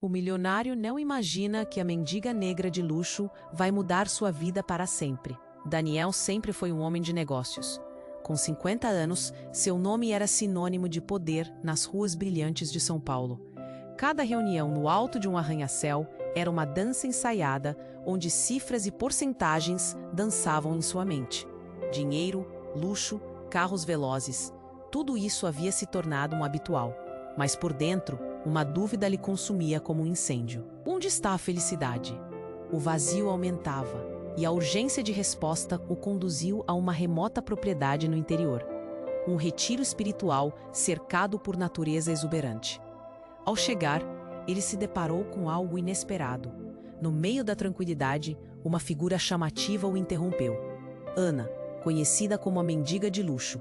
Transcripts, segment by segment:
O milionário não imagina que a mendiga negra de luxo vai mudar sua vida para sempre. Daniel sempre foi um homem de negócios. Com 50 anos, seu nome era sinônimo de poder nas ruas brilhantes de São Paulo. Cada reunião no alto de um arranha-céu era uma dança ensaiada, onde cifras e porcentagens dançavam em sua mente. Dinheiro, luxo, carros velozes, tudo isso havia se tornado um habitual. Mas por dentro, uma dúvida lhe consumia como um incêndio. Onde está a felicidade? O vazio aumentava, e a urgência de resposta o conduziu a uma remota propriedade no interior. Um retiro espiritual cercado por natureza exuberante. Ao chegar, ele se deparou com algo inesperado. No meio da tranquilidade, uma figura chamativa o interrompeu. Ana, conhecida como a mendiga de luxo.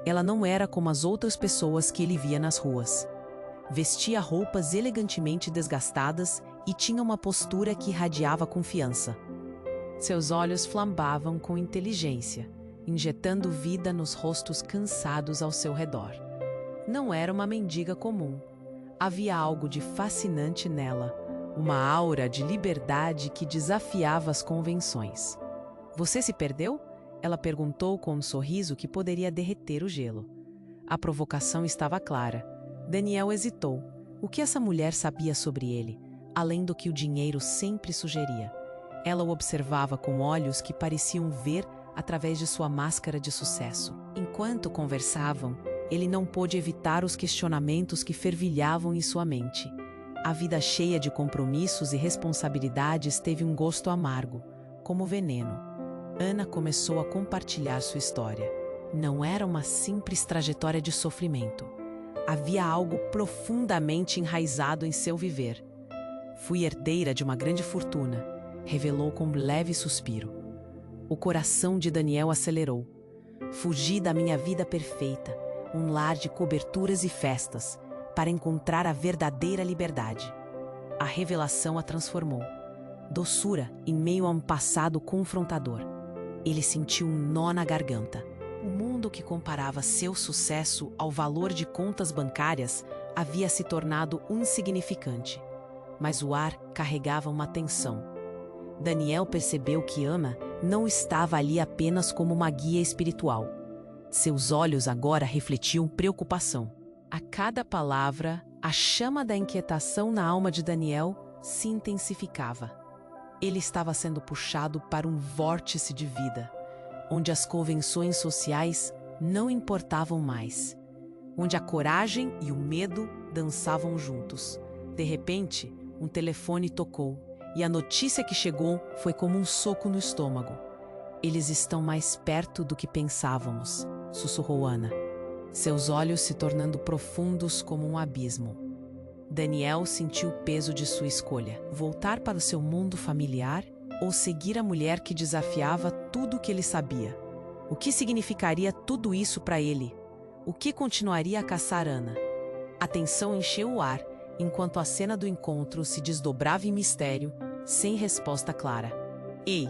Ela não era como as outras pessoas que ele via nas ruas. Vestia roupas elegantemente desgastadas e tinha uma postura que irradiava confiança. Seus olhos flambavam com inteligência, injetando vida nos rostos cansados ao seu redor. Não era uma mendiga comum. Havia algo de fascinante nela, uma aura de liberdade que desafiava as convenções. "Você se perdeu?" Ela perguntou com um sorriso que poderia derreter o gelo. A provocação estava clara. Daniel hesitou. O que essa mulher sabia sobre ele, além do que o dinheiro sempre sugeria? Ela o observava com olhos que pareciam ver através de sua máscara de sucesso. Enquanto conversavam, ele não pôde evitar os questionamentos que fervilhavam em sua mente. A vida cheia de compromissos e responsabilidades teve um gosto amargo, como veneno. Ana começou a compartilhar sua história. Não era uma simples trajetória de sofrimento. Havia algo profundamente enraizado em seu viver. "Fui herdeira de uma grande fortuna", revelou com um leve suspiro. O coração de Daniel acelerou. "Fugi da minha vida perfeita, um lar de coberturas e festas, para encontrar a verdadeira liberdade." A revelação a transformou. Doçura em meio a um passado confrontador. Ele sentiu um nó na garganta. O mundo que comparava seu sucesso ao valor de contas bancárias havia se tornado insignificante. Mas o ar carregava uma tensão. Daniel percebeu que Ana não estava ali apenas como uma guia espiritual. Seus olhos agora refletiam preocupação. A cada palavra, a chama da inquietação na alma de Daniel se intensificava. Ele estava sendo puxado para um vórtice de vida, onde as convenções sociais não importavam mais, onde a coragem e o medo dançavam juntos. De repente, um telefone tocou, e a notícia que chegou foi como um soco no estômago. "Eles estão mais perto do que pensávamos", sussurrou Ana, seus olhos se tornando profundos como um abismo. Daniel sentiu o peso de sua escolha: voltar para o seu mundo familiar ou seguir a mulher que desafiava tudo o que ele sabia. O que significaria tudo isso para ele? O que continuaria a caçar Ana? A tensão encheu o ar, enquanto a cena do encontro se desdobrava em mistério, sem resposta clara. "Ei,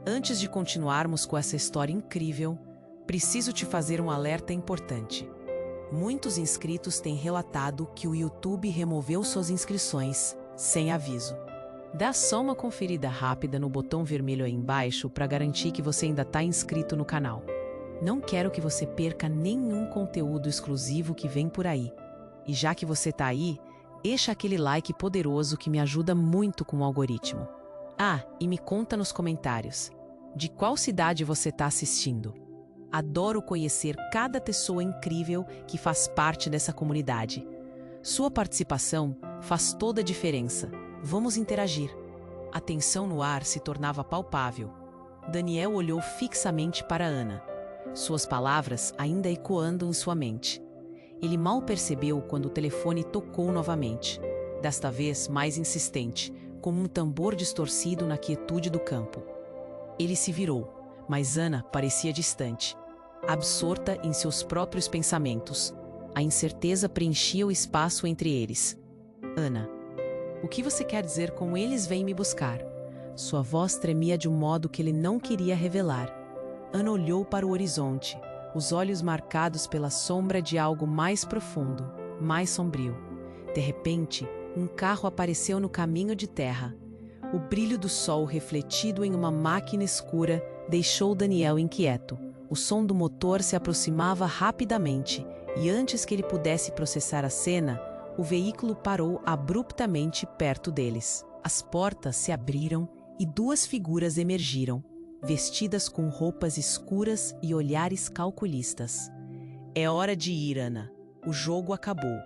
antes de continuarmos com essa história incrível, preciso te fazer um alerta importante. Muitos inscritos têm relatado que o YouTube removeu suas inscrições, sem aviso. Dá só uma conferida rápida no botão vermelho aí embaixo para garantir que você ainda está inscrito no canal. Não quero que você perca nenhum conteúdo exclusivo que vem por aí. E já que você está aí, deixa aquele like poderoso que me ajuda muito com o algoritmo. Ah, e me conta nos comentários, de qual cidade você está assistindo? Adoro conhecer cada pessoa incrível que faz parte dessa comunidade. Sua participação faz toda a diferença. Vamos interagir." A tensão no ar se tornava palpável. Daniel olhou fixamente para Ana, suas palavras ainda ecoando em sua mente. Ele mal percebeu quando o telefone tocou novamente, desta vez mais insistente, como um tambor distorcido na quietude do campo. Ele se virou, mas Ana parecia distante, absorta em seus próprios pensamentos. A incerteza preenchia o espaço entre eles. "Ana, o que você quer dizer com 'eles vêm me buscar'?" Sua voz tremia de um modo que ele não queria revelar. Ana olhou para o horizonte, os olhos marcados pela sombra de algo mais profundo, mais sombrio. De repente, um carro apareceu no caminho de terra. O brilho do sol refletido em uma máquina escura deixou Daniel inquieto. O som do motor se aproximava rapidamente e antes que ele pudesse processar a cena, o veículo parou abruptamente perto deles. As portas se abriram e duas figuras emergiram, vestidas com roupas escuras e olhares calculistas. "É hora de ir, Ana. O jogo acabou",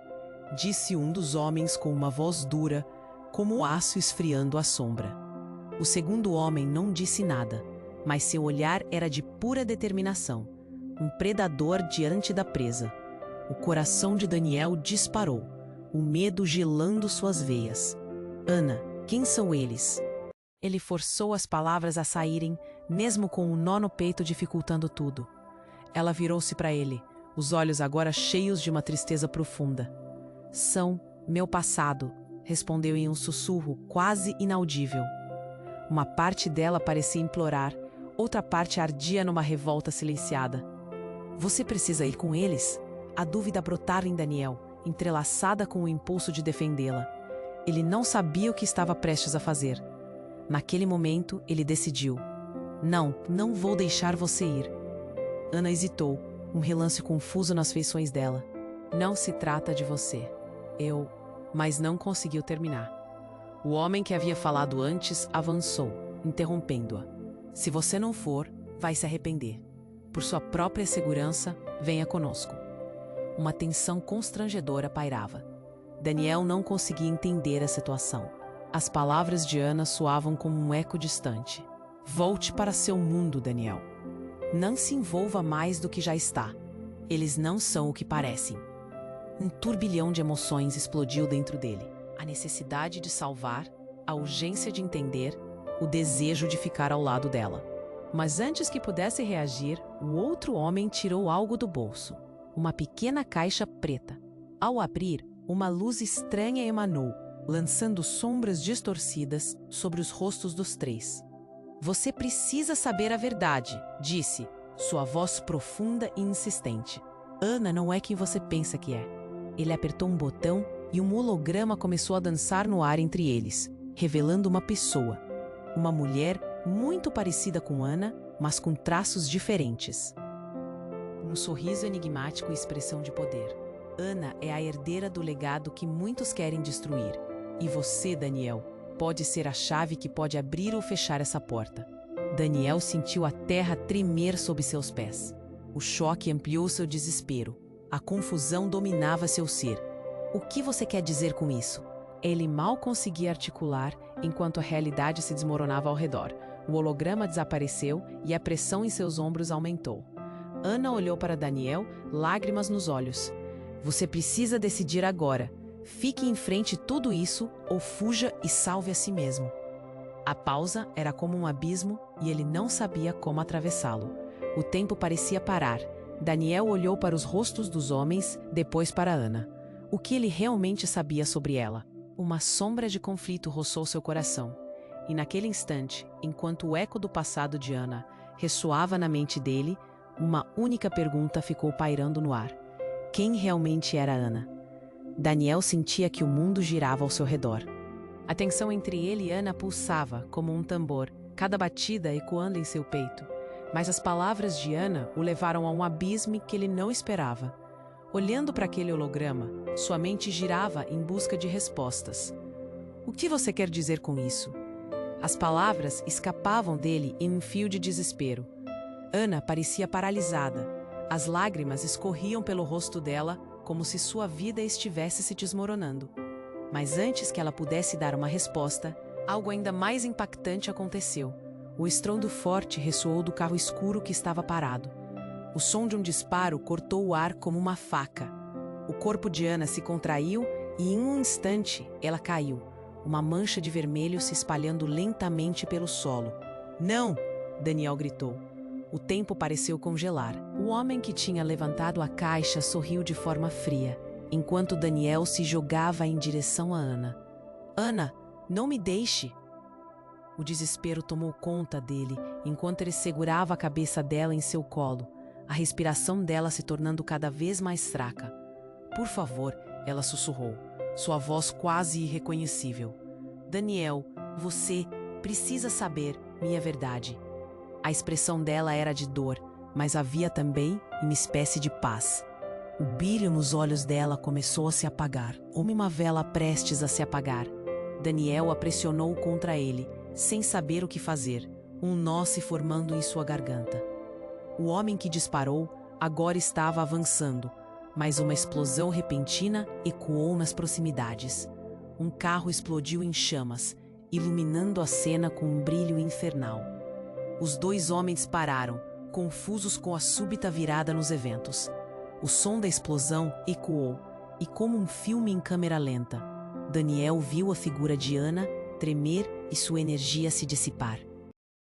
disse um dos homens com uma voz dura, como o aço esfriando à sombra. O segundo homem não disse nada, mas seu olhar era de pura determinação, um predador diante da presa. O coração de Daniel disparou, o medo gelando suas veias. "Ana, quem são eles?" Ele forçou as palavras a saírem, mesmo com um nó no peito dificultando tudo. Ela virou-se para ele, os olhos agora cheios de uma tristeza profunda. "São meu passado", respondeu em um sussurro quase inaudível. Uma parte dela parecia implorar, outra parte ardia numa revolta silenciada. "Você precisa ir com eles?" A dúvida brotara em Daniel, entrelaçada com o impulso de defendê-la. Ele não sabia o que estava prestes a fazer. Naquele momento, ele decidiu: Não vou deixar você ir." Ana hesitou, um relance confuso nas feições dela. "Não se trata de você. Mas não conseguiu terminar. O homem que havia falado antes avançou, interrompendo-a. "Se você não for, vai se arrepender. Por sua própria segurança, venha conosco." Uma tensão constrangedora pairava. Daniel não conseguia entender a situação. As palavras de Ana soavam como um eco distante. "Volte para seu mundo, Daniel. Não se envolva mais do que já está. Eles não são o que parecem." Um turbilhão de emoções explodiu dentro dele. A necessidade de salvar, a urgência de entender, o desejo de ficar ao lado dela. Mas antes que pudesse reagir, o outro homem tirou algo do bolso. Uma pequena caixa preta. Ao abrir, uma luz estranha emanou, lançando sombras distorcidas sobre os rostos dos três. "Você precisa saber a verdade", disse, sua voz profunda e insistente. "Ana não é quem você pensa que é." Ele apertou um botão e um holograma começou a dançar no ar entre eles, revelando uma pessoa. Uma mulher muito parecida com Ana, mas com traços diferentes. Um sorriso enigmático e expressão de poder. Ana é a herdeira do legado que muitos querem destruir. E você, Daniel, pode ser a chave que pode abrir ou fechar essa porta. Daniel sentiu a terra tremer sob seus pés. O choque ampliou seu desespero. A confusão dominava seu ser. "O que você quer dizer com isso?" Ele mal conseguia articular enquanto a realidade se desmoronava ao redor. O holograma desapareceu e a pressão em seus ombros aumentou. Ana olhou para Daniel, lágrimas nos olhos. "Você precisa decidir agora. Fique em frente tudo isso ou fuja e salve a si mesmo." A pausa era como um abismo e ele não sabia como atravessá-lo. O tempo parecia parar. Daniel olhou para os rostos dos homens, depois para Ana. O que ele realmente sabia sobre ela? Uma sombra de conflito roçou seu coração. E naquele instante, enquanto o eco do passado de Ana ressoava na mente dele, uma única pergunta ficou pairando no ar. Quem realmente era Ana? Daniel sentia que o mundo girava ao seu redor. A tensão entre ele e Ana pulsava, como um tambor, cada batida ecoando em seu peito. Mas as palavras de Ana o levaram a um abismo que ele não esperava. Olhando para aquele holograma, sua mente girava em busca de respostas. "O que você quer dizer com isso?" As palavras escapavam dele em um fio de desespero. Ana parecia paralisada. As lágrimas escorriam pelo rosto dela, como se sua vida estivesse se desmoronando. Mas antes que ela pudesse dar uma resposta, algo ainda mais impactante aconteceu. O estrondo forte ressoou do carro escuro que estava parado. O som de um disparo cortou o ar como uma faca. O corpo de Ana se contraiu e, em um instante, ela caiu, uma mancha de vermelho se espalhando lentamente pelo solo. "Não!" Daniel gritou. O tempo pareceu congelar. O homem que tinha levantado a caixa sorriu de forma fria, enquanto Daniel se jogava em direção a Ana. "Ana, não me deixe!" O desespero tomou conta dele, enquanto ele segurava a cabeça dela em seu colo, a respiração dela se tornando cada vez mais fraca. "Por favor", ela sussurrou. sua voz quase irreconhecível. Daniel, você precisa saber minha verdade. A expressão dela era de dor, mas havia também uma espécie de paz. O brilho nos olhos dela começou a se apagar, como uma vela prestes a se apagar. Daniel a pressionou contra ele, sem saber o que fazer, um nó se formando em sua garganta. O homem que disparou agora estava avançando, mas uma explosão repentina ecoou nas proximidades. Um carro explodiu em chamas, iluminando a cena com um brilho infernal. Os dois homens pararam, confusos com a súbita virada nos eventos. O som da explosão ecoou, e como um filme em câmera lenta, Daniel viu a figura de Ana tremer e sua energia se dissipar.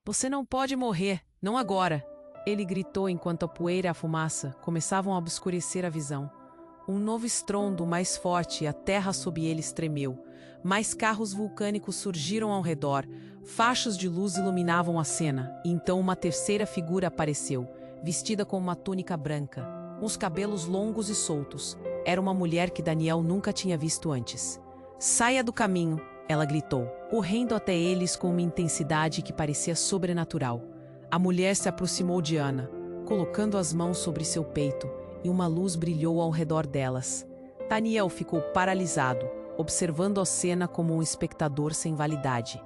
Você não pode morrer, não agora! Ele gritou enquanto a poeira e a fumaça começavam a obscurecer a visão. Um novo estrondo mais forte e a terra sob eles tremeu. Mais carros vulcânicos surgiram ao redor, fachos de luz iluminavam a cena, e então uma terceira figura apareceu, vestida com uma túnica branca, com os cabelos longos e soltos. Era uma mulher que Daniel nunca tinha visto antes. Saia do caminho, ela gritou, correndo até eles com uma intensidade que parecia sobrenatural. A mulher se aproximou de Ana, colocando as mãos sobre seu peito, e uma luz brilhou ao redor delas. Daniel ficou paralisado, observando a cena como um espectador sem validade.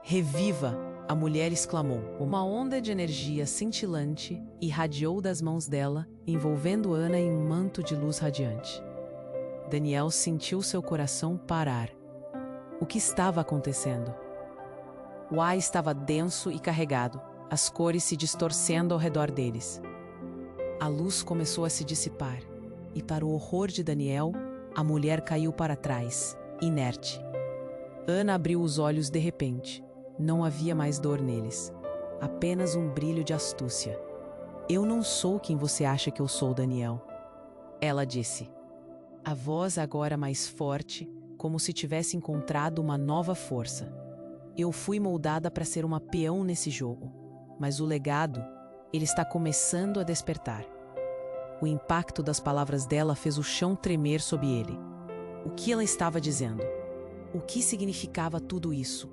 Reviva! A mulher exclamou. Uma onda de energia cintilante irradiou das mãos dela, envolvendo Ana em um manto de luz radiante. Daniel sentiu seu coração parar. O que estava acontecendo? O ar estava denso e carregado, as cores se distorcendo ao redor deles. A luz começou a se dissipar, e para o horror de Daniel, a mulher caiu para trás, inerte. Ana abriu os olhos de repente. Não havia mais dor neles, apenas um brilho de astúcia. Eu não sou quem você acha que eu sou, Daniel. Ela disse. A voz agora mais forte, como se tivesse encontrado uma nova força. Eu fui moldada para ser uma peão nesse jogo, mas o legado, ele está começando a despertar. O impacto das palavras dela fez o chão tremer sob ele. O que ela estava dizendo? O que significava tudo isso?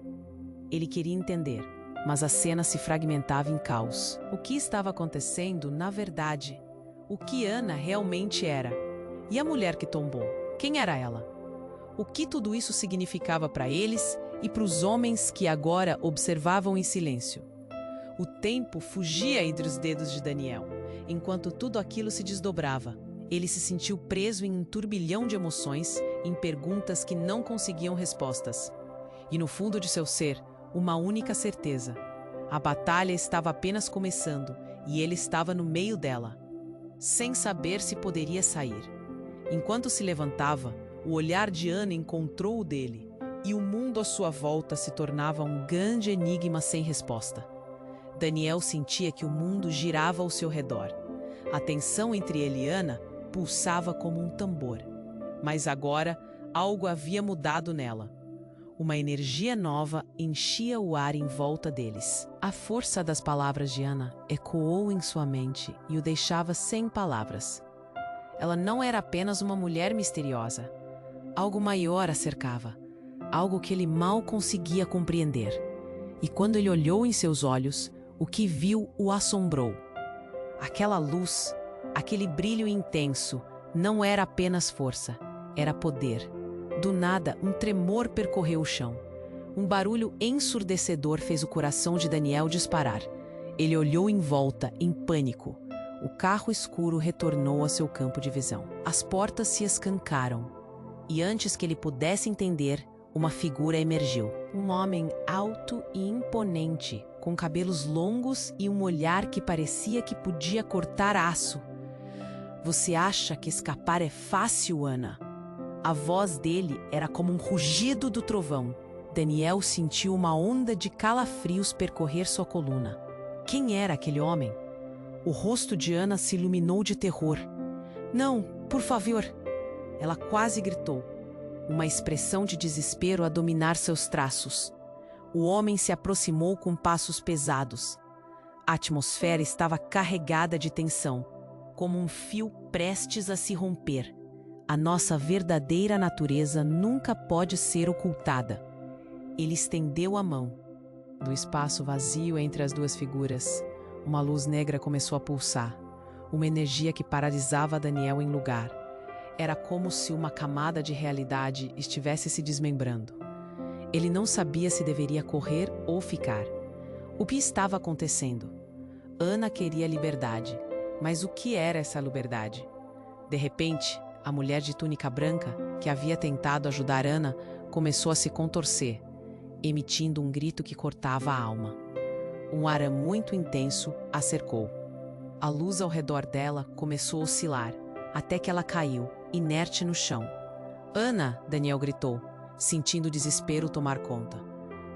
Ele queria entender, mas a cena se fragmentava em caos. O que estava acontecendo, na verdade? O que Ana realmente era? E a mulher que tombou? Quem era ela? O que tudo isso significava para eles e para os homens que agora observavam em silêncio? O tempo fugia entre os dedos de Daniel, enquanto tudo aquilo se desdobrava. Ele se sentiu preso em um turbilhão de emoções, em perguntas que não conseguiam respostas. E no fundo de seu ser, uma única certeza. A batalha estava apenas começando e ele estava no meio dela, sem saber se poderia sair. Enquanto se levantava, o olhar de Ana encontrou o dele, e o mundo à sua volta se tornava um grande enigma sem resposta. Daniel sentia que o mundo girava ao seu redor. A tensão entre ele e Ana pulsava como um tambor. Mas agora, algo havia mudado nela. Uma energia nova enchia o ar em volta deles. A força das palavras de Ana ecoou em sua mente e o deixava sem palavras. Ela não era apenas uma mulher misteriosa. Algo maior a cercava, algo que ele mal conseguia compreender. E quando ele olhou em seus olhos, o que viu o assombrou. Aquela luz, aquele brilho intenso, não era apenas força, era poder. Do nada, um tremor percorreu o chão. Um barulho ensurdecedor fez o coração de Daniel disparar. Ele olhou em volta, em pânico. O carro escuro retornou a seu campo de visão. As portas se escancaram. E antes que ele pudesse entender, uma figura emergiu. Um homem alto e imponente, com cabelos longos e um olhar que parecia que podia cortar aço. Você acha que escapar é fácil, Ana? A voz dele era como um rugido do trovão. Daniel sentiu uma onda de calafrios percorrer sua coluna. Quem era aquele homem? O rosto de Ana se iluminou de terror. Não, por favor! Ela quase gritou, uma expressão de desespero a dominar seus traços. O homem se aproximou com passos pesados. A atmosfera estava carregada de tensão, como um fio prestes a se romper. A nossa verdadeira natureza nunca pode ser ocultada. Ele estendeu a mão. Do espaço vazio entre as duas figuras, uma luz negra começou a pulsar, uma energia que paralisava Daniel em lugar. Era como se uma camada de realidade estivesse se desmembrando. Ele não sabia se deveria correr ou ficar. O que estava acontecendo? Ana queria liberdade, mas o que era essa liberdade? De repente, a mulher de túnica branca, que havia tentado ajudar Ana, começou a se contorcer, emitindo um grito que cortava a alma. Um ar muito intenso a cercou. A luz ao redor dela começou a oscilar, até que ela caiu, inerte no chão. "Ana!" Daniel gritou, sentindo o desespero tomar conta.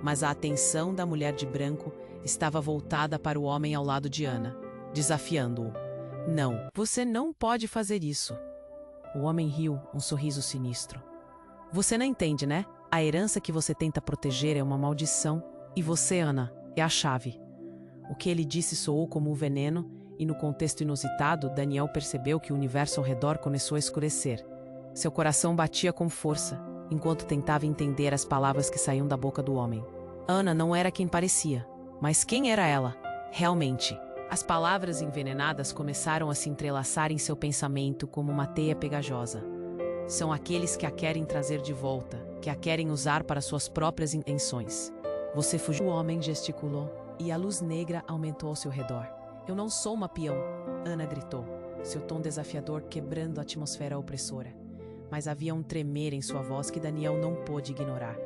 Mas a atenção da mulher de branco estava voltada para o homem ao lado de Ana, desafiando-o. "Não, você não pode fazer isso." O homem riu, um sorriso sinistro. "Você não entende, né? A herança que você tenta proteger é uma maldição, e você, Ana, é a chave." O que ele disse soou como um veneno, e no contexto inusitado, Daniel percebeu que o universo ao redor começou a escurecer. Seu coração batia com força, enquanto tentava entender as palavras que saíam da boca do homem. Ana não era quem parecia, mas quem era ela, realmente? As palavras envenenadas começaram a se entrelaçar em seu pensamento como uma teia pegajosa. São aqueles que a querem trazer de volta, que a querem usar para suas próprias intenções. Você fugiu. O homem gesticulou, e a luz negra aumentou ao seu redor. "Eu não sou uma peão", Ana gritou, seu tom desafiador quebrando a atmosfera opressora. Mas havia um tremer em sua voz que Daniel não pôde ignorar.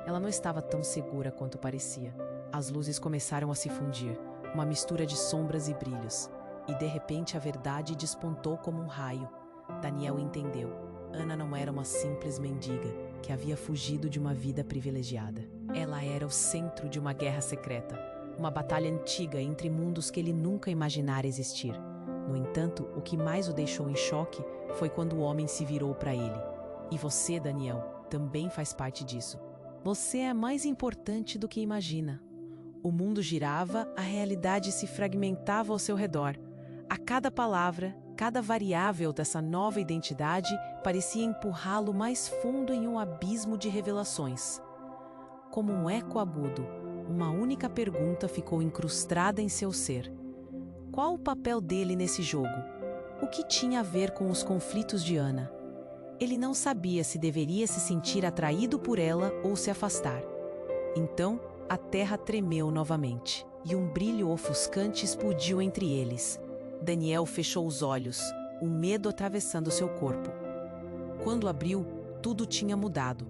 Ela não estava tão segura quanto parecia. As luzes começaram a se fundir, uma mistura de sombras e brilhos. E de repente a verdade despontou como um raio. Daniel entendeu. Ana não era uma simples mendiga que havia fugido de uma vida privilegiada. Ela era o centro de uma guerra secreta, uma batalha antiga entre mundos que ele nunca imaginara existir. No entanto, o que mais o deixou em choque foi quando o homem se virou para ele. "E você, Daniel, também faz parte disso. Você é mais importante do que imagina." O mundo girava, a realidade se fragmentava ao seu redor. A cada palavra, cada variável dessa nova identidade parecia empurrá-lo mais fundo em um abismo de revelações. Como um eco agudo, uma única pergunta ficou incrustada em seu ser. Qual o papel dele nesse jogo? O que tinha a ver com os conflitos de Ana? Ele não sabia se deveria se sentir atraído por ela ou se afastar. Então, a terra tremeu novamente, e um brilho ofuscante explodiu entre eles. Daniel fechou os olhos, o medo atravessando seu corpo. Quando abriu, tudo tinha mudado.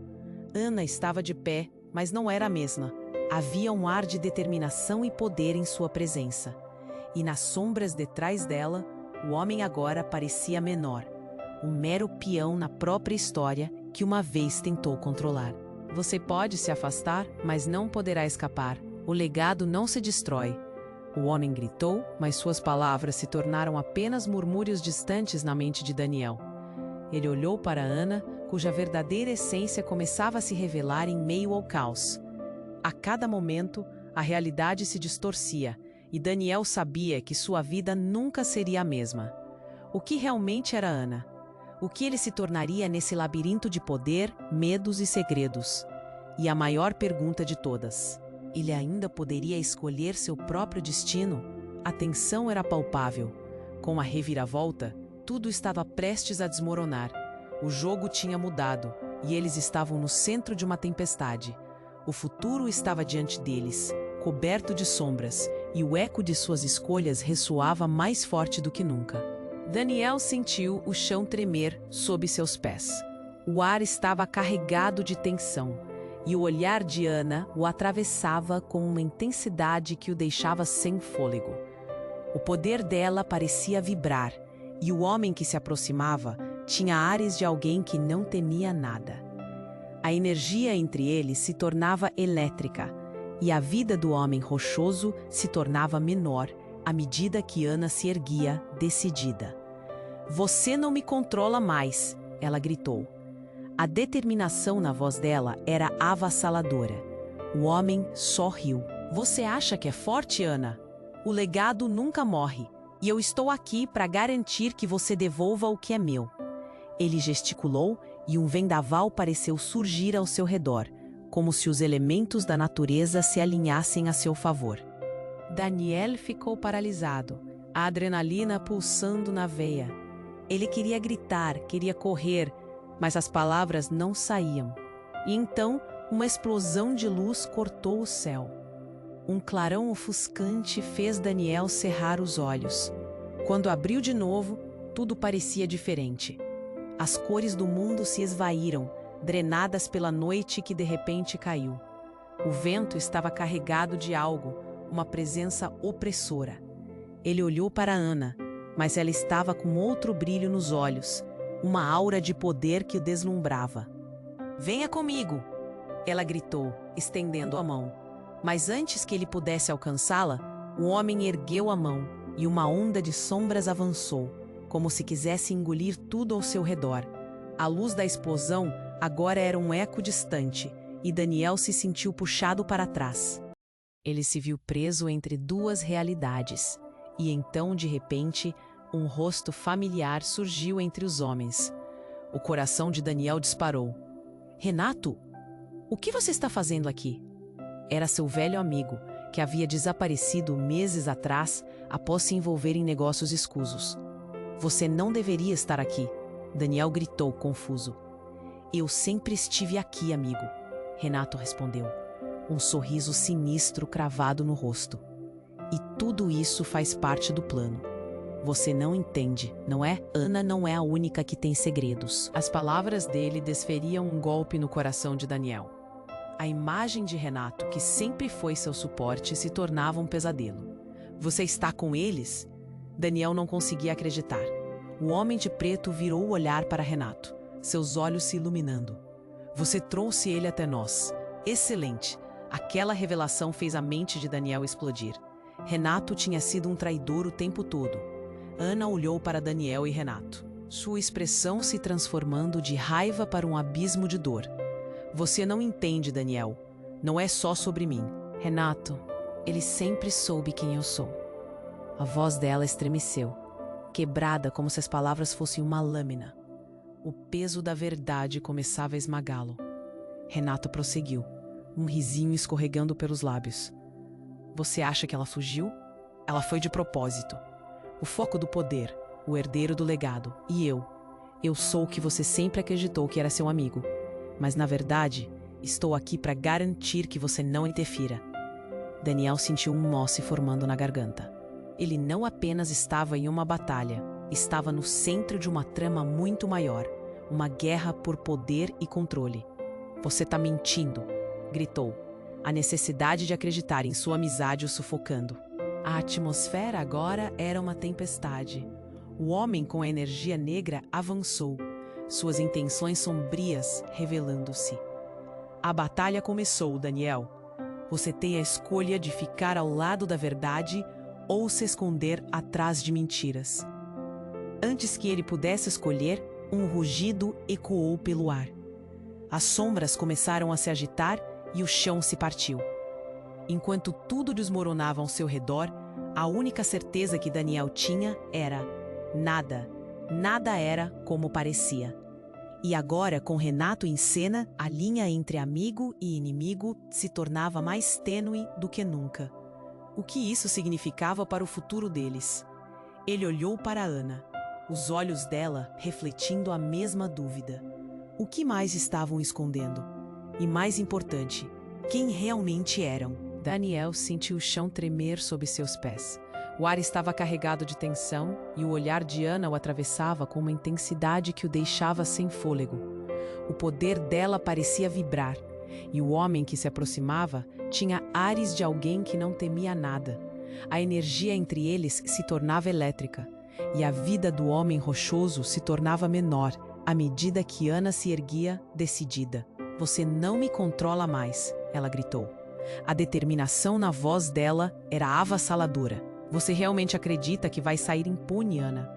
Ana estava de pé, mas não era a mesma. Havia um ar de determinação e poder em sua presença. E nas sombras detrás dela, o homem agora parecia menor, um mero peão na própria história que uma vez tentou controlar. "Você pode se afastar, mas não poderá escapar. O legado não se destrói." O homem gritou, mas suas palavras se tornaram apenas murmúrios distantes na mente de Daniel. Ele olhou para Ana, cuja verdadeira essência começava a se revelar em meio ao caos. A cada momento, a realidade se distorcia, e Daniel sabia que sua vida nunca seria a mesma. O que realmente era Ana? O que ele se tornaria nesse labirinto de poder, medos e segredos? E a maior pergunta de todas: ele ainda poderia escolher seu próprio destino? A tensão era palpável. Com a reviravolta, tudo estava prestes a desmoronar. O jogo tinha mudado, e eles estavam no centro de uma tempestade. O futuro estava diante deles, coberto de sombras, e o eco de suas escolhas ressoava mais forte do que nunca. Daniel sentiu o chão tremer sob seus pés. O ar estava carregado de tensão, e o olhar de Ana o atravessava com uma intensidade que o deixava sem fôlego. O poder dela parecia vibrar, e o homem que se aproximava tinha ares de alguém que não temia nada. A energia entre eles se tornava elétrica, e a vida do homem rochoso se tornava menor à medida que Ana se erguia, decidida. "Você não me controla mais", ela gritou. A determinação na voz dela era avassaladora. O homem só riu. "Você acha que é forte, Ana? O legado nunca morre, e eu estou aqui para garantir que você devolva o que é meu." Ele gesticulou e um vendaval pareceu surgir ao seu redor, como se os elementos da natureza se alinhassem a seu favor. Daniel ficou paralisado, a adrenalina pulsando na veia. Ele queria gritar, queria correr, mas as palavras não saíam. E então, uma explosão de luz cortou o céu. Um clarão ofuscante fez Daniel cerrar os olhos. Quando abriu de novo, tudo parecia diferente. As cores do mundo se esvaíram, drenadas pela noite que de repente caiu. O vento estava carregado de algo, uma presença opressora. Ele olhou para Ana, mas ela estava com outro brilho nos olhos, uma aura de poder que o deslumbrava. "Venha comigo!" ela gritou, estendendo a mão. Mas antes que ele pudesse alcançá-la, o homem ergueu a mão e uma onda de sombras avançou, como se quisesse engolir tudo ao seu redor. A luz da explosão agora era um eco distante, e Daniel se sentiu puxado para trás. Ele se viu preso entre duas realidades, e então, de repente, um rosto familiar surgiu entre os homens. O coração de Daniel disparou. "Renato, o que você está fazendo aqui?" Era seu velho amigo, que havia desaparecido meses atrás após se envolver em negócios escusos. "Você não deveria estar aqui", Daniel gritou, confuso. "Eu sempre estive aqui, amigo", Renato respondeu, um sorriso sinistro cravado no rosto. "E tudo isso faz parte do plano. Você não entende, não é? Ana não é a única que tem segredos." As palavras dele desferiam um golpe no coração de Daniel. A imagem de Renato, que sempre foi seu suporte, se tornava um pesadelo. "Você está com eles?" Daniel não conseguia acreditar. O homem de preto virou o olhar para Renato, seus olhos se iluminando. "Você trouxe ele até nós. Excelente!" Aquela revelação fez a mente de Daniel explodir. Renato tinha sido um traidor o tempo todo. Ana olhou para Daniel e Renato, sua expressão se transformando de raiva para um abismo de dor. "Você não entende, Daniel. Não é só sobre mim. Renato, ele sempre soube quem eu sou." A voz dela estremeceu, quebrada como se as palavras fossem uma lâmina. O peso da verdade começava a esmagá-lo. Renato prosseguiu, um risinho escorregando pelos lábios. "Você acha que ela fugiu? Ela foi de propósito. O foco do poder, o herdeiro do legado, e eu. Eu sou o que você sempre acreditou que era seu amigo. Mas, na verdade, estou aqui para garantir que você não interfira." Daniel sentiu um nó se formando na garganta. Ele não apenas estava em uma batalha, estava no centro de uma trama muito maior, uma guerra por poder e controle. "Você está mentindo", gritou, a necessidade de acreditar em sua amizade o sufocando. A atmosfera agora era uma tempestade. O homem com a energia negra avançou, suas intenções sombrias revelando-se. "A batalha começou, Daniel. Você tem a escolha de ficar ao lado da verdade ou se esconder atrás de mentiras." Antes que ele pudesse escolher, um rugido ecoou pelo ar. As sombras começaram a se agitar e o chão se partiu. Enquanto tudo desmoronava ao seu redor, a única certeza que Daniel tinha era: nada era como parecia. E agora, com Renato em cena, a linha entre amigo e inimigo se tornava mais tênue do que nunca. O que isso significava para o futuro deles? Ele olhou para Ana, os olhos dela refletindo a mesma dúvida. O que mais estavam escondendo? E mais importante, quem realmente eram? Daniel sentiu o chão tremer sob seus pés. O ar estava carregado de tensão e o olhar de Ana o atravessava com uma intensidade que o deixava sem fôlego. O poder dela parecia vibrar, e o homem que se aproximava tinha ares de alguém que não temia nada. A energia entre eles se tornava elétrica, e a vida do homem rochoso se tornava menor à medida que Ana se erguia, decidida. "Você não me controla mais", ela gritou. A determinação na voz dela era avassaladora. "Você realmente acredita que vai sair impune, Ana?"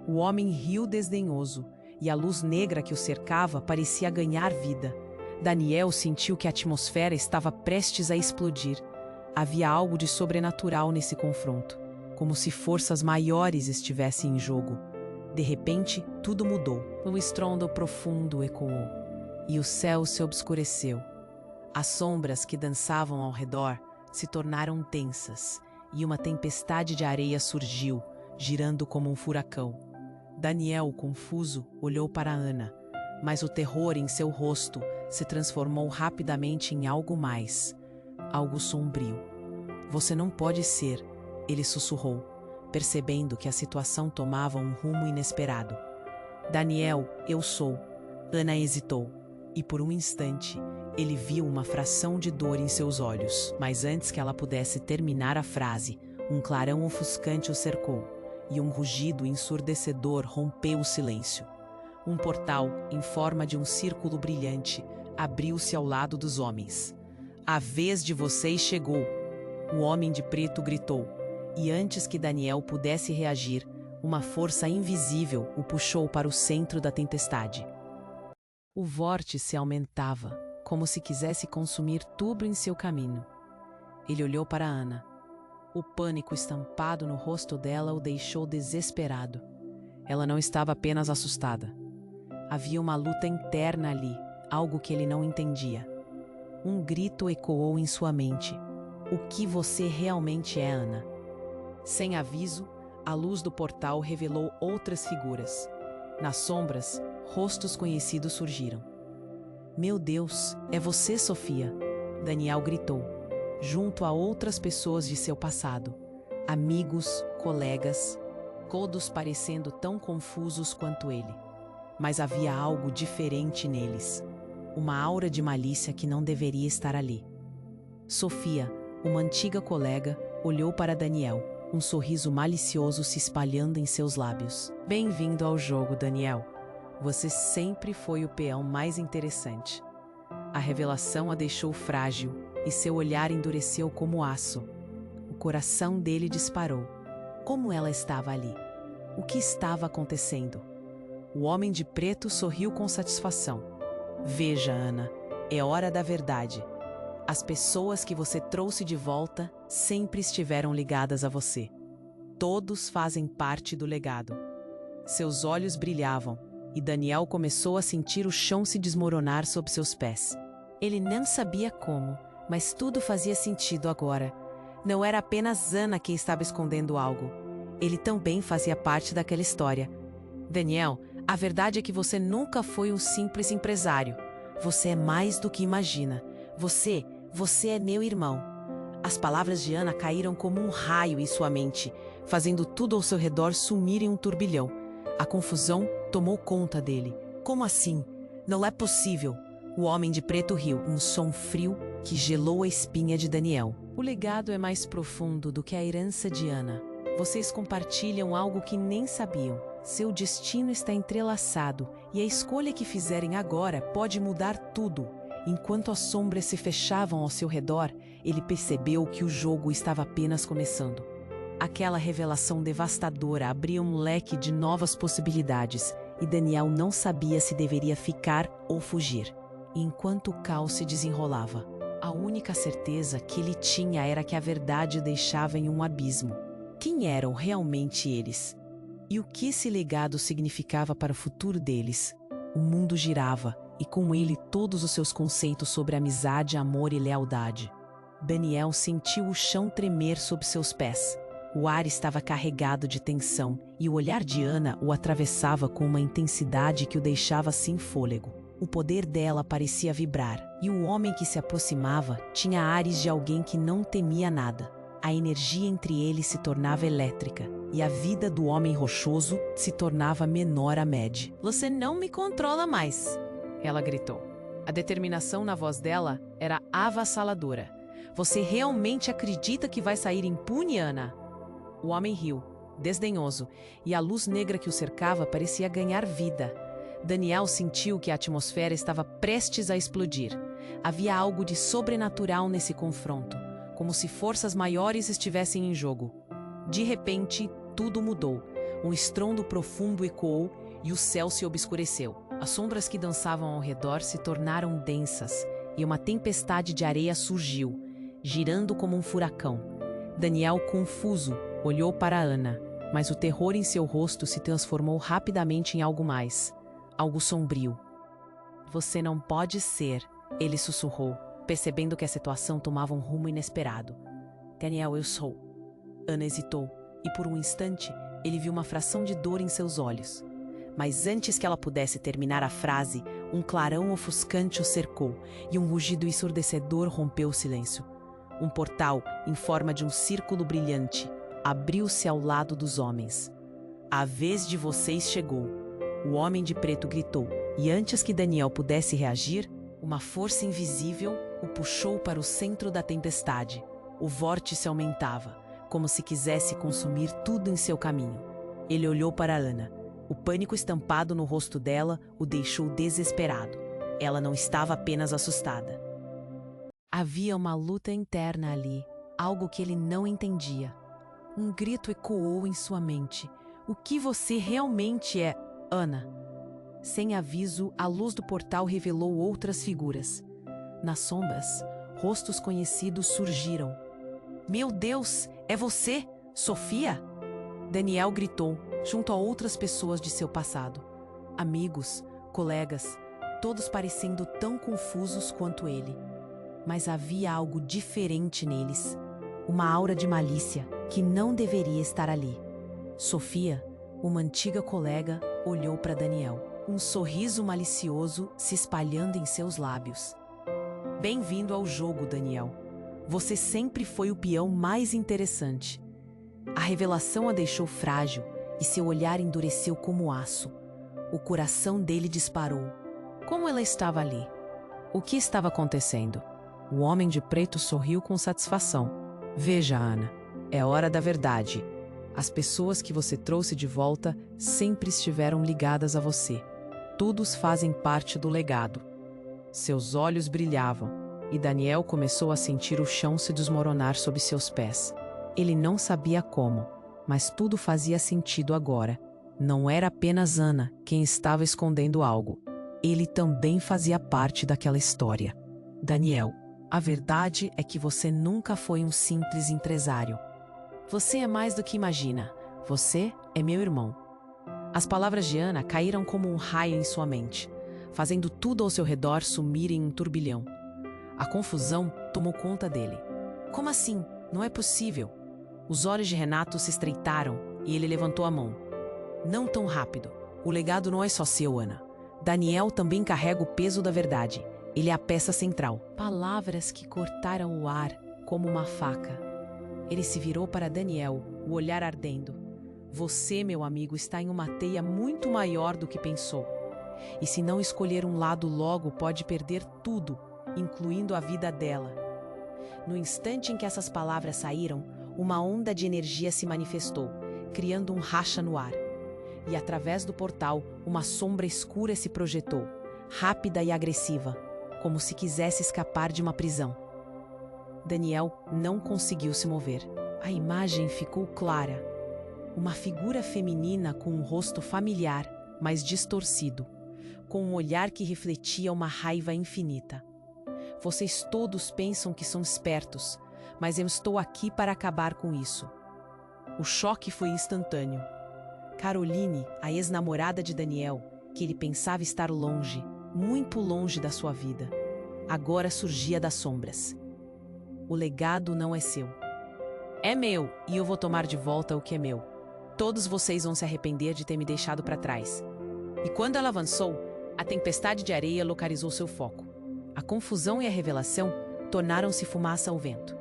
O homem riu desdenhoso, e a luz negra que o cercava parecia ganhar vida. Daniel sentiu que a atmosfera estava prestes a explodir. Havia algo de sobrenatural nesse confronto, como se forças maiores estivessem em jogo. De repente, tudo mudou. Um estrondo profundo ecoou, e o céu se obscureceu. As sombras que dançavam ao redor se tornaram densas, e uma tempestade de areia surgiu, girando como um furacão. Daniel, confuso, olhou para Ana, mas o terror em seu rosto se transformou rapidamente em algo mais, algo sombrio. Você não pode ser, ele sussurrou, percebendo que a situação tomava um rumo inesperado. Daniel, eu sou. Ana hesitou, e por um instante, ele viu uma fração de dor em seus olhos. Mas antes que ela pudesse terminar a frase, um clarão ofuscante o cercou, e um rugido ensurdecedor rompeu o silêncio. Um portal, em forma de um círculo brilhante, abriu-se ao lado dos homens. A vez de vocês chegou! O homem de preto gritou, e antes que Daniel pudesse reagir, uma força invisível o puxou para o centro da tempestade. O vórtice aumentava, como se quisesse consumir tudo em seu caminho. Ele olhou para Ana. O pânico estampado no rosto dela o deixou desesperado. Ela não estava apenas assustada. Havia uma luta interna ali, algo que ele não entendia. Um grito ecoou em sua mente. O que você realmente é, Ana? Sem aviso, a luz do portal revelou outras figuras. Nas sombras, rostos conhecidos surgiram. Meu Deus, é você, Sofia! Daniel gritou, junto a outras pessoas de seu passado. Amigos, colegas, todos parecendo tão confusos quanto ele. Mas havia algo diferente neles. Uma aura de malícia que não deveria estar ali. Sofia, uma antiga colega, olhou para Daniel, um sorriso malicioso se espalhando em seus lábios. Bem-vindo ao jogo, Daniel. Você sempre foi o peão mais interessante. A revelação a deixou frágil e seu olhar endureceu como aço. O coração dele disparou. Como ela estava ali? O que estava acontecendo? O homem de preto sorriu com satisfação. Veja, Ana, é hora da verdade. As pessoas que você trouxe de volta sempre estiveram ligadas a você. Todos fazem parte do legado. Seus olhos brilhavam, e Daniel começou a sentir o chão se desmoronar sob seus pés. Ele não sabia como, mas tudo fazia sentido agora. Não era apenas Ana que estava escondendo algo. Ele também fazia parte daquela história. Daniel, a verdade é que você nunca foi um simples empresário. Você é mais do que imagina. Você é meu irmão. As palavras de Ana caíram como um raio em sua mente, fazendo tudo ao seu redor sumir em um turbilhão. A confusão tomou conta dele. Como assim? Não é possível. O homem de preto riu, um som frio que gelou a espinha de Daniel. O legado é mais profundo do que a herança de Ana. Vocês compartilham algo que nem sabiam. Seu destino está entrelaçado e a escolha que fizerem agora pode mudar tudo. Enquanto as sombras se fechavam ao seu redor, ele percebeu que o jogo estava apenas começando. Aquela revelação devastadora abria um leque de novas possibilidades e Daniel não sabia se deveria ficar ou fugir. Enquanto o caos se desenrolava, a única certeza que ele tinha era que a verdade o deixava em um abismo. Quem eram realmente eles? E o que esse legado significava para o futuro deles? O mundo girava, e com ele todos os seus conceitos sobre amizade, amor e lealdade. Daniel sentiu o chão tremer sob seus pés. O ar estava carregado de tensão, e o olhar de Ana o atravessava com uma intensidade que o deixava sem fôlego. O poder dela parecia vibrar, e o homem que se aproximava tinha ares de alguém que não temia nada. A energia entre eles se tornava elétrica, e a vida do homem rochoso se tornava menor a média. Você não me controla mais, ela gritou. A determinação na voz dela era avassaladora. Você realmente acredita que vai sair impune, Ana? O homem riu, desdenhoso, e a luz negra que o cercava parecia ganhar vida. Daniel sentiu que a atmosfera estava prestes a explodir. Havia algo de sobrenatural nesse confronto, como se forças maiores estivessem em jogo. De repente, tudo mudou. Um estrondo profundo ecoou e o céu se obscureceu. As sombras que dançavam ao redor se tornaram densas e uma tempestade de areia surgiu, girando como um furacão. Daniel, confuso, olhou para Ana. mas o terror em seu rosto se transformou rapidamente em algo mais, algo sombrio. Você não pode ser, ele sussurrou, percebendo que a situação tomava um rumo inesperado. Daniel, eu sou. Ana hesitou, e por um instante ele viu uma fração de dor em seus olhos. Mas antes que ela pudesse terminar a frase, um clarão ofuscante o cercou e um rugido ensurdecedor rompeu o silêncio. Um portal, em forma de um círculo brilhante, abriu-se ao lado dos homens. A vez de vocês chegou, o homem de preto gritou, e antes que Daniel pudesse reagir, uma força invisível o puxou para o centro da tempestade. O vórtice aumentava, como se quisesse consumir tudo em seu caminho. Ele olhou para Ana. O pânico estampado no rosto dela o deixou desesperado. Ela não estava apenas assustada. Havia uma luta interna ali, algo que ele não entendia. Um grito ecoou em sua mente. O que você realmente é, Ana? Sem aviso, a luz do portal revelou outras figuras. Nas sombras, rostos conhecidos surgiram. Meu Deus, é você, Sofia? Daniel gritou, junto a outras pessoas de seu passado. Amigos, colegas, todos parecendo tão confusos quanto ele. Mas havia algo diferente neles. Uma aura de malícia que não deveria estar ali. Sofia, uma antiga colega, olhou para Daniel. Um sorriso malicioso se espalhando em seus lábios. Bem-vindo ao jogo, Daniel. Você sempre foi o peão mais interessante. A revelação a deixou frágil e seu olhar endureceu como aço. O coração dele disparou. Como ela estava ali? O que estava acontecendo? O homem de preto sorriu com satisfação. Veja, Ana, é hora da verdade. As pessoas que você trouxe de volta sempre estiveram ligadas a você. Todos fazem parte do legado. Seus olhos brilhavam, e Daniel começou a sentir o chão se desmoronar sob seus pés. Ele não sabia como, mas tudo fazia sentido agora. Não era apenas Ana quem estava escondendo algo. Ele também fazia parte daquela história. Daniel, a verdade é que você nunca foi um simples empresário. Você é mais do que imagina. Você é meu irmão. As palavras de Ana caíram como um raio em sua mente, fazendo tudo ao seu redor sumir em um turbilhão. A confusão tomou conta dele. Como assim? Não é possível. Os olhos de Renato se estreitaram e ele levantou a mão. Não tão rápido. O legado não é só seu, Ana. Daniel também carrega o peso da verdade. Ele é a peça central. Palavras que cortaram o ar como uma faca. Ele se virou para Daniel, o olhar ardendo. Você, meu amigo, está em uma teia muito maior do que pensou. E se não escolher um lado logo, pode perder tudo, incluindo a vida dela. No instante em que essas palavras saíram, uma onda de energia se manifestou, criando um racha no ar. E através do portal, uma sombra escura se projetou, rápida e agressiva, como se quisesse escapar de uma prisão. Daniel não conseguiu se mover. A imagem ficou clara. Uma figura feminina com um rosto familiar, mas distorcido, com um olhar que refletia uma raiva infinita. Vocês todos pensam que são espertos, mas eu estou aqui para acabar com isso. O choque foi instantâneo. Caroline, a ex-namorada de Daniel, que ele pensava estar longe, muito longe da sua vida, agora surgia das sombras. O legado não é seu. É meu, e eu vou tomar de volta o que é meu. Todos vocês vão se arrepender de ter me deixado para trás. E quando ela avançou, a tempestade de areia localizou seu foco. A confusão e a revelação tornaram-se fumaça ao vento.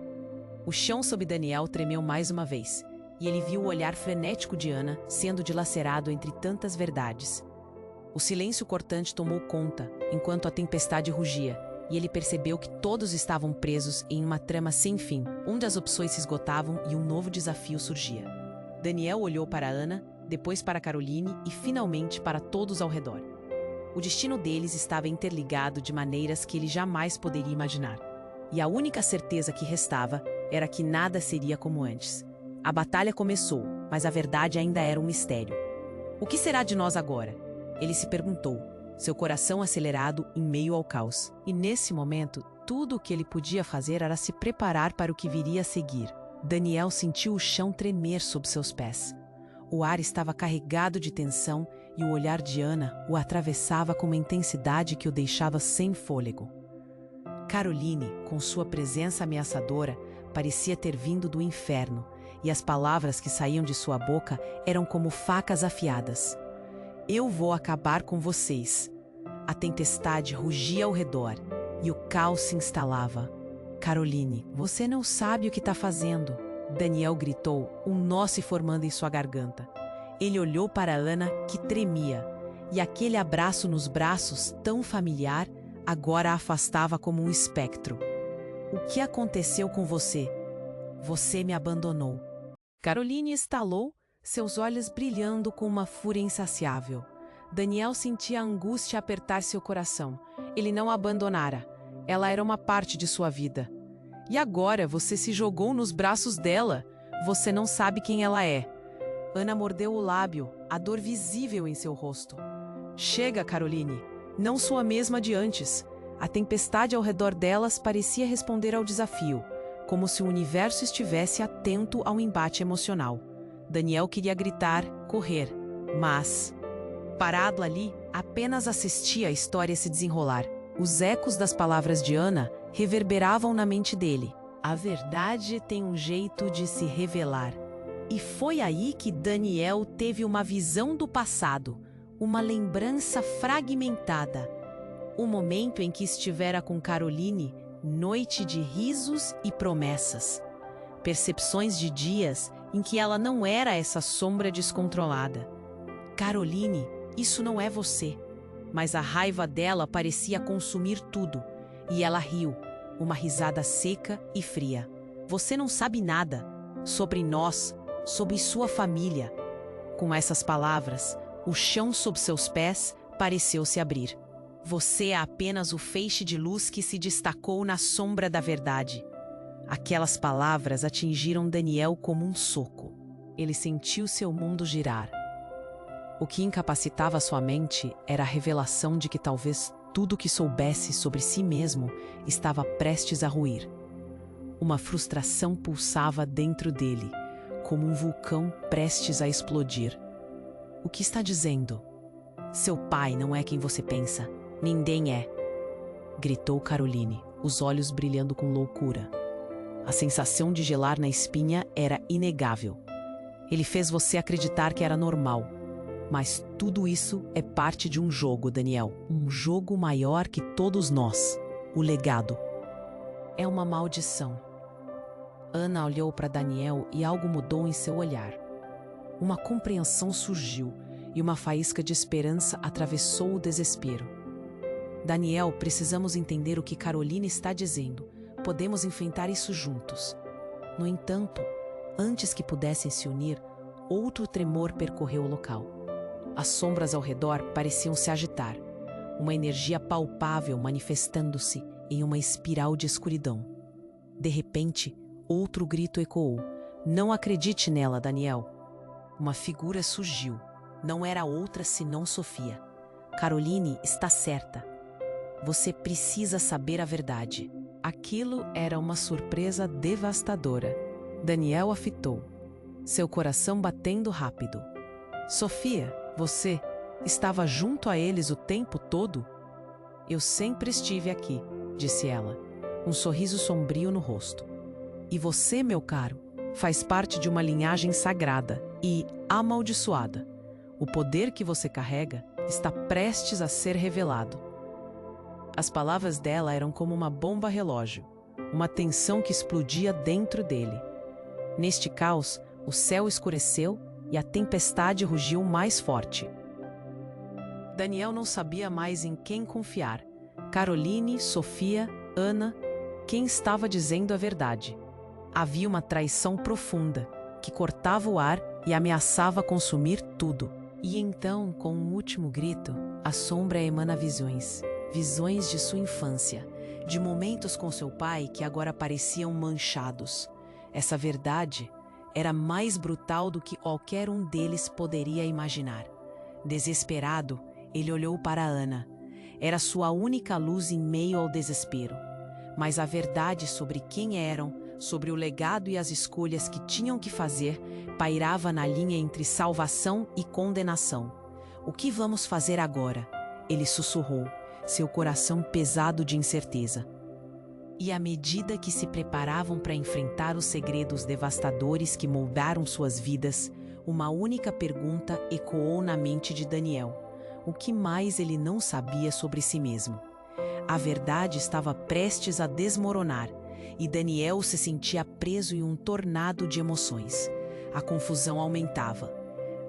O chão sob Daniel tremeu mais uma vez, e ele viu o olhar frenético de Ana sendo dilacerado entre tantas verdades. O silêncio cortante tomou conta, enquanto a tempestade rugia, e ele percebeu que todos estavam presos em uma trama sem fim, onde as opções se esgotavam e um novo desafio surgia. Daniel olhou para Ana, depois para Caroline e finalmente para todos ao redor. O destino deles estava interligado de maneiras que ele jamais poderia imaginar. E a única certeza que restava era que nada seria como antes. A batalha começou, mas a verdade ainda era um mistério. O que será de nós agora? Ele se perguntou, seu coração acelerado em meio ao caos. E nesse momento, tudo o que ele podia fazer era se preparar para o que viria a seguir. Daniel sentiu o chão tremer sob seus pés. O ar estava carregado de tensão e o olhar de Ana o atravessava com uma intensidade que o deixava sem fôlego. Caroline, com sua presença ameaçadora, parecia ter vindo do inferno, e as palavras que saíam de sua boca eram como facas afiadas. Eu vou acabar com vocês. A tempestade rugia ao redor e o caos se instalava. Caroline, você não sabe o que está fazendo. Daniel gritou, um nó se formando em sua garganta. Ele olhou para Ana, que tremia, e aquele abraço nos braços, tão familiar, agora a afastava como um espectro. O que aconteceu com você? Você me abandonou. Caroline estalou, seus olhos brilhando com uma fúria insaciável. Daniel sentia a angústia apertar seu coração. Ele não a abandonara. Ela era uma parte de sua vida. E agora você se jogou nos braços dela. Você não sabe quem ela é. Ana mordeu o lábio, a dor visível em seu rosto. Chega, Caroline. Não sou a mesma de antes. A tempestade ao redor delas parecia responder ao desafio, como se o universo estivesse atento ao embate emocional. Daniel queria gritar, correr, mas, parado ali, apenas assistia a história se desenrolar. Os ecos das palavras de Ana reverberavam na mente dele. A verdade tem um jeito de se revelar. E foi aí que Daniel teve uma visão do passado, uma lembrança fragmentada. O momento em que estivera com Caroline, noite de risos e promessas. Percepções de dias em que ela não era essa sombra descontrolada. Caroline, isso não é você. Mas a raiva dela parecia consumir tudo, e ela riu, uma risada seca e fria. Você não sabe nada sobre nós, sobre sua família. Com essas palavras, o chão sob seus pés pareceu se abrir. Você é apenas o feixe de luz que se destacou na sombra da verdade. Aquelas palavras atingiram Daniel como um soco. Ele sentiu seu mundo girar. O que incapacitava sua mente era a revelação de que talvez tudo o que soubesse sobre si mesmo estava prestes a ruir. Uma frustração pulsava dentro dele, como um vulcão prestes a explodir. O que está dizendo? Seu pai não é quem você pensa. Ninguém é. Gritou Caroline, os olhos brilhando com loucura. A sensação de gelar na espinha era inegável. Ele fez você acreditar que era normal. Mas tudo isso é parte de um jogo, Daniel. Um jogo maior que todos nós. O legado. É uma maldição. Ana olhou para Daniel e algo mudou em seu olhar. Uma compreensão surgiu e uma faísca de esperança atravessou o desespero. Daniel, precisamos entender o que Caroline está dizendo. Podemos enfrentar isso juntos. No entanto, antes que pudessem se unir, outro tremor percorreu o local. As sombras ao redor pareciam se agitar, uma energia palpável manifestando-se em uma espiral de escuridão. De repente, outro grito ecoou. Não acredite nela, Daniel. Uma figura surgiu. Não era outra senão Sofia. Caroline está certa. Você precisa saber a verdade. Aquilo era uma surpresa devastadora. Daniel a fitou, seu coração batendo rápido. Sofia, você estava junto a eles o tempo todo? Eu sempre estive aqui, disse ela, um sorriso sombrio no rosto. E você, meu caro, faz parte de uma linhagem sagrada e amaldiçoada. O poder que você carrega está prestes a ser revelado. As palavras dela eram como uma bomba relógio, uma tensão que explodia dentro dele. Neste caos, o céu escureceu e a tempestade rugiu mais forte. Daniel não sabia mais em quem confiar. Caroline, Sofia, Ana, quem estava dizendo a verdade? Havia uma traição profunda, que cortava o ar e ameaçava consumir tudo. E então, com um último grito, a sombra emana visões. Visões de sua infância, de momentos com seu pai que agora pareciam manchados. Essa verdade era mais brutal do que qualquer um deles poderia imaginar. Desesperado, ele olhou para Ana. Era sua única luz em meio ao desespero. Mas a verdade sobre quem eram sobre o legado e as escolhas que tinham que fazer, pairava na linha entre salvação e condenação. "O que vamos fazer agora?" ele sussurrou, seu coração pesado de incerteza. E à medida que se preparavam para enfrentar os segredos devastadores que moldaram suas vidas, uma única pergunta ecoou na mente de Daniel: o que mais ele não sabia sobre si mesmo? A verdade estava prestes a desmoronar, e Daniel se sentia preso em um tornado de emoções. A confusão aumentava.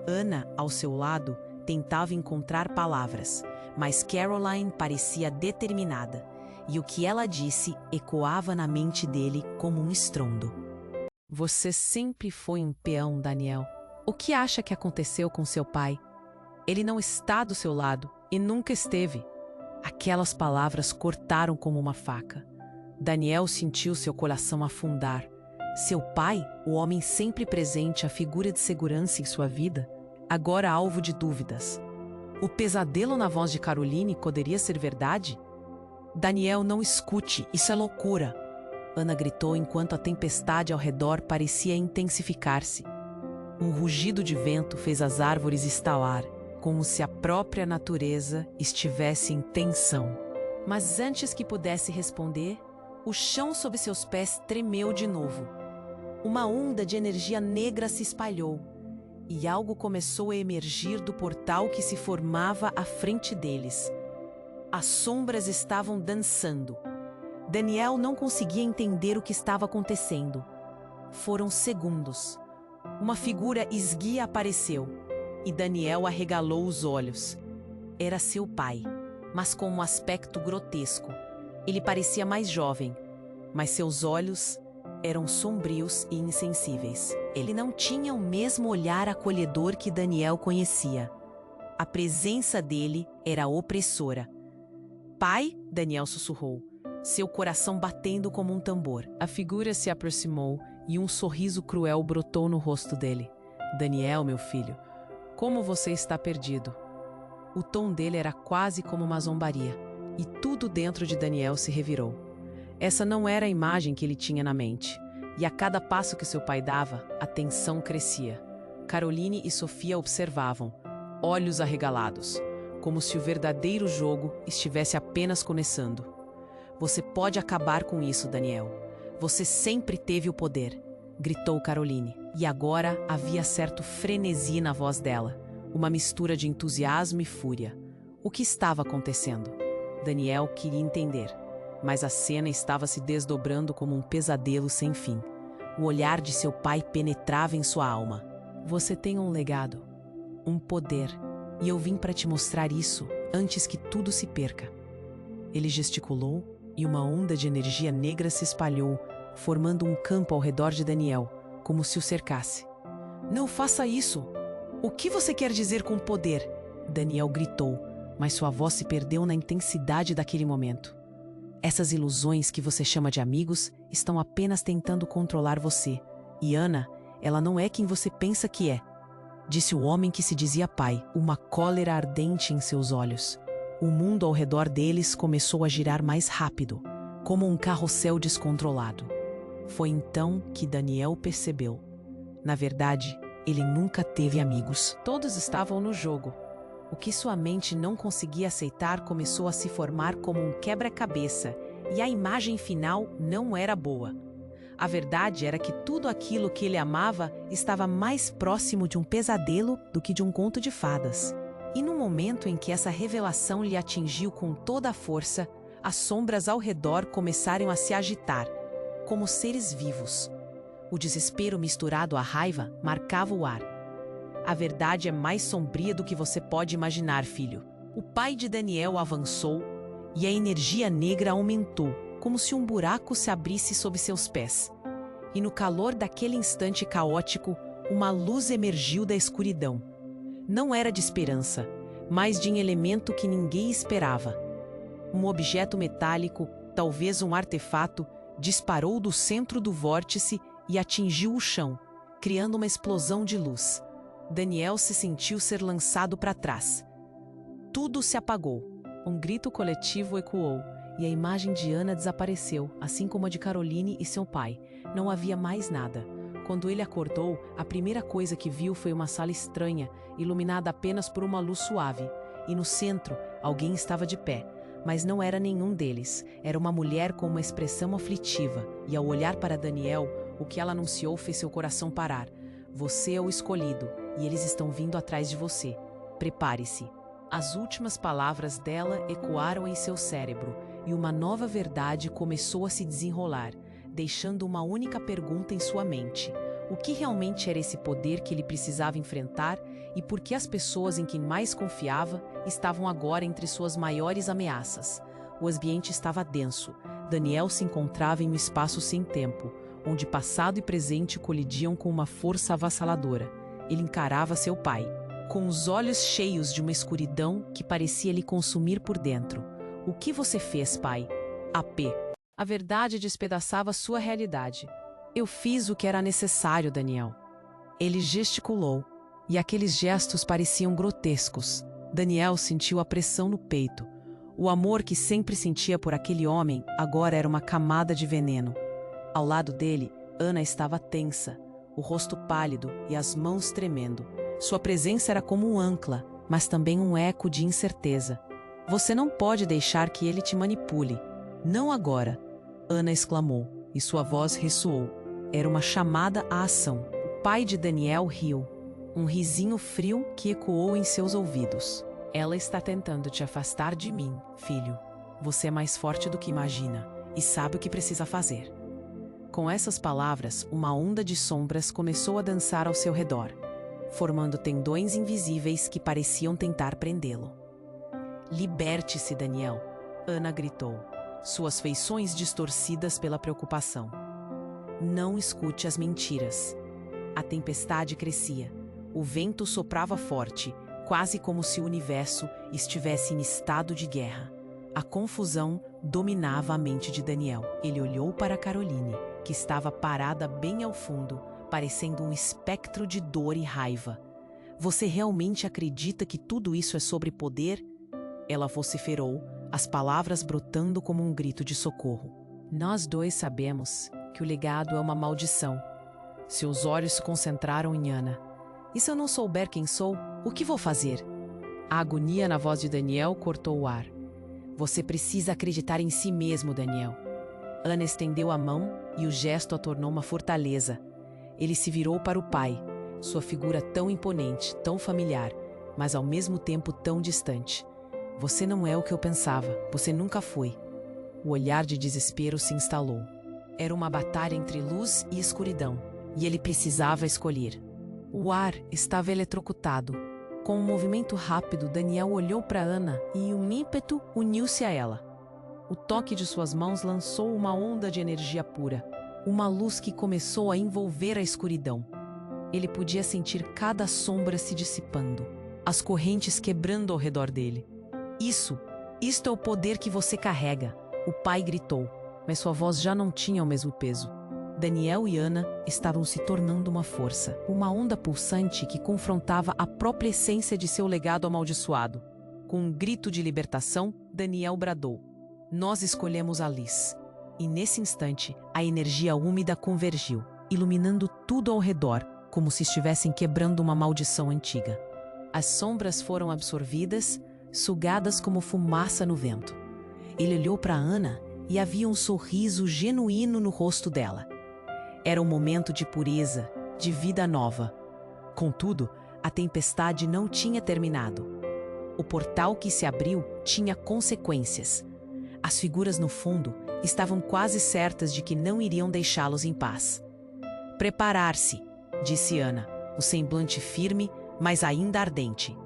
Ana, ao seu lado, tentava encontrar palavras, mas Caroline parecia determinada, e o que ela disse ecoava na mente dele como um estrondo. "Você sempre foi um peão, Daniel. O que acha que aconteceu com seu pai? Ele não está do seu lado e nunca esteve." Aquelas palavras cortaram como uma faca. Daniel sentiu seu coração afundar. Seu pai, o homem sempre presente, a figura de segurança em sua vida, agora alvo de dúvidas. O pesadelo na voz de Caroline poderia ser verdade? "Daniel, não escute, isso é loucura!" Ana gritou enquanto a tempestade ao redor parecia intensificar-se. Um rugido de vento fez as árvores estalar, como se a própria natureza estivesse em tensão. Mas antes que pudesse responder, o chão sob seus pés tremeu de novo. Uma onda de energia negra se espalhou, e algo começou a emergir do portal que se formava à frente deles. As sombras estavam dançando. Daniel não conseguia entender o que estava acontecendo. Foram segundos. Uma figura esguia apareceu, e Daniel arregalou os olhos. Era seu pai, mas com um aspecto grotesco. Ele parecia mais jovem, mas seus olhos eram sombrios e insensíveis. Ele não tinha o mesmo olhar acolhedor que Daniel conhecia. A presença dele era opressora. "Pai?" Daniel sussurrou, seu coração batendo como um tambor. A figura se aproximou e um sorriso cruel brotou no rosto dele. "Daniel, meu filho, como você está perdido." O tom dele era quase como uma zombaria, e tudo dentro de Daniel se revirou. Essa não era a imagem que ele tinha na mente, e a cada passo que seu pai dava, a tensão crescia. Caroline e Sofia observavam, olhos arregalados, como se o verdadeiro jogo estivesse apenas começando. "Você pode acabar com isso, Daniel. Você sempre teve o poder", gritou Caroline, e agora havia certo frenesi na voz dela, uma mistura de entusiasmo e fúria. O que estava acontecendo? Daniel queria entender, mas a cena estava se desdobrando como um pesadelo sem fim. O olhar de seu pai penetrava em sua alma. "Você tem um legado, um poder, e eu vim para te mostrar isso antes que tudo se perca." Ele gesticulou e uma onda de energia negra se espalhou, formando um campo ao redor de Daniel, como se o cercasse. "Não faça isso! O que você quer dizer com poder?" Daniel gritou, mas sua voz se perdeu na intensidade daquele momento. "Essas ilusões que você chama de amigos estão apenas tentando controlar você. E Ana, ela não é quem você pensa que é", disse o homem que se dizia pai, uma cólera ardente em seus olhos. O mundo ao redor deles começou a girar mais rápido, como um carrossel descontrolado. Foi então que Daniel percebeu. Na verdade, ele nunca teve amigos. Todos estavam no jogo. O que sua mente não conseguia aceitar começou a se formar como um quebra-cabeça, e a imagem final não era boa. A verdade era que tudo aquilo que ele amava estava mais próximo de um pesadelo do que de um conto de fadas. E no momento em que essa revelação lhe atingiu com toda a força, as sombras ao redor começaram a se agitar, como seres vivos. O desespero misturado à raiva marcava o ar. "A verdade é mais sombria do que você pode imaginar, filho." O pai de Daniel avançou e a energia negra aumentou, como se um buraco se abrisse sob seus pés. E no calor daquele instante caótico, uma luz emergiu da escuridão. Não era de esperança, mas de um elemento que ninguém esperava. Um objeto metálico, talvez um artefato, disparou do centro do vórtice e atingiu o chão, criando uma explosão de luz. Daniel se sentiu ser lançado para trás. Tudo se apagou. Um grito coletivo ecoou, e a imagem de Ana desapareceu, assim como a de Caroline e seu pai. Não havia mais nada. Quando ele acordou, a primeira coisa que viu foi uma sala estranha, iluminada apenas por uma luz suave. E no centro, alguém estava de pé. Mas não era nenhum deles. Era uma mulher com uma expressão aflitiva, e ao olhar para Daniel, o que ela anunciou fez seu coração parar. Você é o escolhido, e eles estão vindo atrás de você. Prepare-se. As últimas palavras dela ecoaram em seu cérebro, e uma nova verdade começou a se desenrolar, deixando uma única pergunta em sua mente. O que realmente era esse poder que ele precisava enfrentar e por que as pessoas em quem mais confiava estavam agora entre suas maiores ameaças? O ambiente estava denso. Daniel se encontrava em um espaço sem tempo, onde passado e presente colidiam com uma força avassaladora. Ele encarava seu pai, com os olhos cheios de uma escuridão que parecia lhe consumir por dentro. O que você fez, pai? AP. A verdade despedaçava sua realidade. Eu fiz o que era necessário, Daniel. Ele gesticulou, e aqueles gestos pareciam grotescos. Daniel sentiu a pressão no peito. O amor que sempre sentia por aquele homem agora era uma camada de veneno. Ao lado dele, Ana estava tensa, o rosto pálido e as mãos tremendo. Sua presença era como um ancla, mas também um eco de incerteza. Você não pode deixar que ele te manipule. Não agora, Ana exclamou, e sua voz ressoou. Era uma chamada à ação. O pai de Daniel riu, um risinho frio que ecoou em seus ouvidos. Ela está tentando te afastar de mim, filho. Você é mais forte do que imagina e sabe o que precisa fazer. Com essas palavras, uma onda de sombras começou a dançar ao seu redor, formando tendões invisíveis que pareciam tentar prendê-lo. Liberte-se, Daniel, Ana gritou, suas feições distorcidas pela preocupação. Não escute as mentiras. A tempestade crescia. O vento soprava forte, quase como se o universo estivesse em estado de guerra. A confusão dominava a mente de Daniel. Ele olhou para Caroline, que estava parada bem ao fundo, parecendo um espectro de dor e raiva. Você realmente acredita que tudo isso é sobre poder? Ela vociferou, as palavras brotando como um grito de socorro. Nós dois sabemos que o legado é uma maldição. Seus olhos se concentraram em Ana. E se eu não souber quem sou, o que vou fazer? A agonia na voz de Daniel cortou o ar. Você precisa acreditar em si mesmo, Daniel. Ana estendeu a mão e o gesto a tornou uma fortaleza. Ele se virou para o pai, sua figura tão imponente, tão familiar, mas ao mesmo tempo tão distante. Você não é o que eu pensava, você nunca foi. O olhar de desespero se instalou. Era uma batalha entre luz e escuridão, e ele precisava escolher. O ar estava eletrocutado. Com um movimento rápido, Daniel olhou para Ana e um ímpeto uniu-se a ela. O toque de suas mãos lançou uma onda de energia pura, uma luz que começou a envolver a escuridão. Ele podia sentir cada sombra se dissipando, as correntes quebrando ao redor dele. Isto é o poder que você carrega, o pai gritou, mas sua voz já não tinha o mesmo peso. Daniel e Ana estavam se tornando uma força, uma onda pulsante que confrontava a própria essência de seu legado amaldiçoado. Com um grito de libertação, Daniel bradou: Nós escolhemos a Liz. E nesse instante, a energia úmida convergiu, iluminando tudo ao redor, como se estivessem quebrando uma maldição antiga. As sombras foram absorvidas, sugadas como fumaça no vento. Ele olhou para Ana e havia um sorriso genuíno no rosto dela. Era um momento de pureza, de vida nova. Contudo, a tempestade não tinha terminado. O portal que se abriu tinha consequências. As figuras no fundo estavam quase certas de que não iriam deixá-los em paz. Preparar-se, disse Ana, o semblante firme, mas ainda ardente.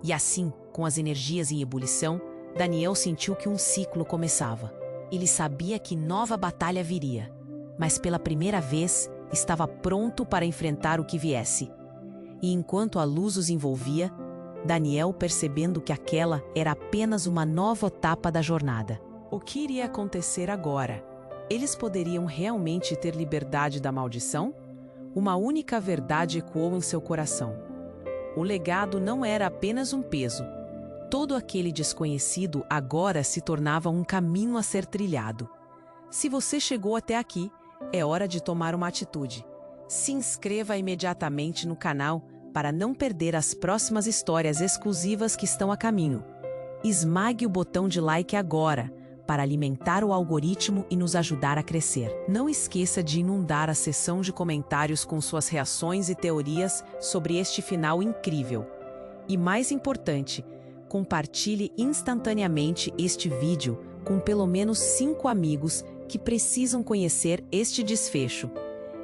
E assim, com as energias em ebulição, Daniel sentiu que um ciclo começava. Ele sabia que nova batalha viria, mas pela primeira vez estava pronto para enfrentar o que viesse. E enquanto a luz os envolvia, Daniel percebendo que aquela era apenas uma nova etapa da jornada. O que iria acontecer agora? Eles poderiam realmente ter liberdade da maldição? Uma única verdade ecoou em seu coração. O legado não era apenas um peso. Todo aquele desconhecido agora se tornava um caminho a ser trilhado. Se você chegou até aqui, é hora de tomar uma atitude. Se inscreva imediatamente no canal para não perder as próximas histórias exclusivas que estão a caminho. Esmague o botão de like agora para alimentar o algoritmo e nos ajudar a crescer. Não esqueça de inundar a seção de comentários com suas reações e teorias sobre este final incrível. E mais importante, compartilhe instantaneamente este vídeo com pelo menos 5 amigos que precisam conhecer este desfecho.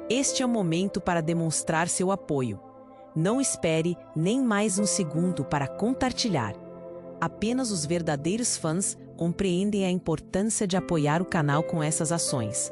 Este é o momento para demonstrar seu apoio. Não espere nem mais um segundo para compartilhar. Apenas os verdadeiros fãs compreendem a importância de apoiar o canal com essas ações.